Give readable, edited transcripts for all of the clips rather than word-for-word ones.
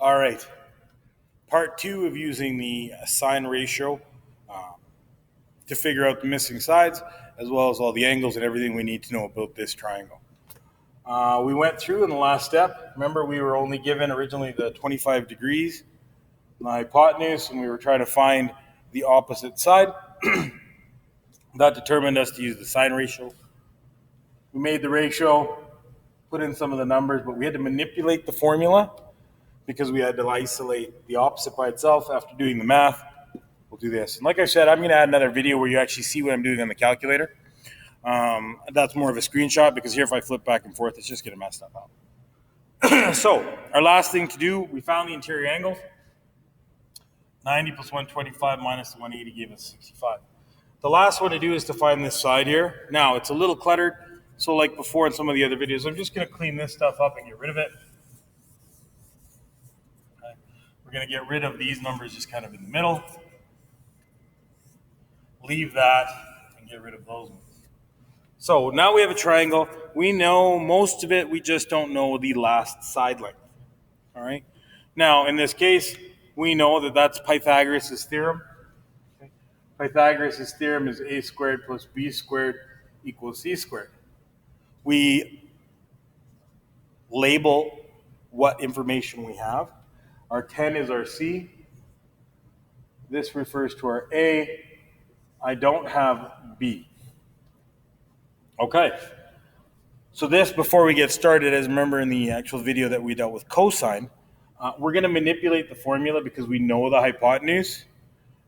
All right. Part two of using the sine ratio to figure out the missing sides, as well as all the angles and everything we need to know about this triangle. We went through in the last step. Remember, we were only given originally the 25 degrees, the hypotenuse, and we were trying to find the opposite side. That determined us to use the sine ratio. We made the ratio, put in some of the numbers, but we had to manipulate the formula because we had to isolate the opposite by itself. After doing the math, we'll do this. And like I said, I'm going to add another video where you actually see what I'm doing on the calculator. That's more of a screenshot because here if I flip back and forth, it's just going to mess stuff up. So our last thing to do, we found the interior angles. 90 plus 125 minus the 180 gave us 65. The last one to do is to find this side here. Now, it's a little cluttered, so like before in some of the other videos, I'm just going to clean this stuff up and get rid of it. Okay. We're going to get rid of these numbers just kind of in the middle. Leave that and get rid of those ones. So now we have a triangle. We know most of it, we just don't know the last side length. All right. Now, in this case, we know that that's Pythagoras' theorem. Okay. Pythagoras' theorem is a squared plus b squared equals c squared. We label what information we have. Our 10 is our c. This refers to our a. I don't have b. Okay. So this, before we get started, as remember in the actual video that we dealt with cosine, we're going to manipulate the formula because we know the hypotenuse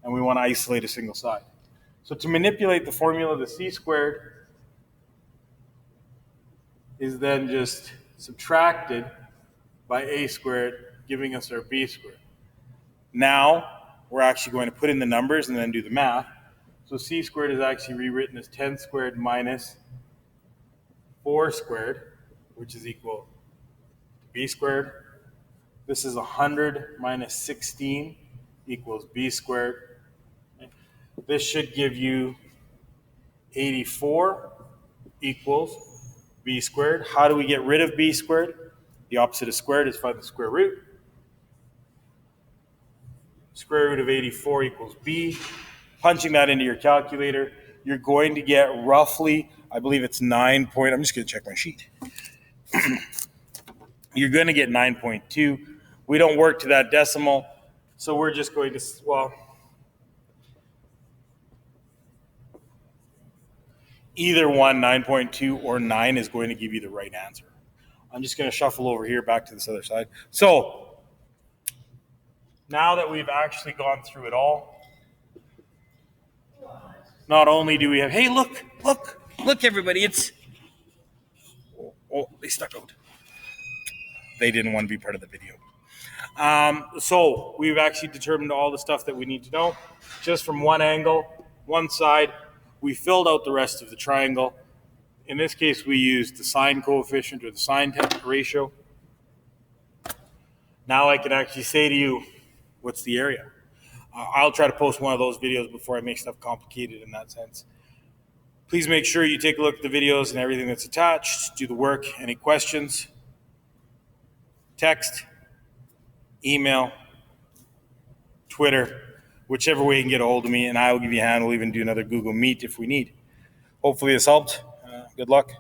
and we want to isolate a single side. So to manipulate the formula, the c squared is then just subtracted by a squared, giving us our b squared. Now we're actually going to put in the numbers and then do the math. So c squared is actually rewritten as 10 squared minus 4 squared, which is equal to b squared. This is 100 minus 16 equals b squared. This should give you 84 equals b squared. How do we get rid of b squared? The opposite of squared is find the square root. Square root of 84 equals b. Punching that into your calculator, you're going to get roughly, I believe it's 9 point, I'm just going to check my sheet. You're going to get 9.2. We don't work to that decimal, so we're just going to, well, either one, 9.2 or 9 is going to give you the right answer. I'm just going to shuffle over here back to this other side. So now that we've actually gone through it all, not only do we have, hey, look, everybody, it's, they stuck out. They didn't want to be part of the video. So we've actually determined all the stuff that we need to know just from one angle, one side. We filled out the rest of the triangle. In this case, we used the sine coefficient or the sine ratio. Now I can actually say to you, what's the area? I'll try to post one of those videos before I make stuff complicated in that sense. Please make sure you take a look at the videos and everything that's attached. Do the work. Any questions? Text, email, Twitter, whichever way you can get a hold of me, and I will give you a hand. We'll even do another Google Meet if we need. Hopefully this helped. Good luck.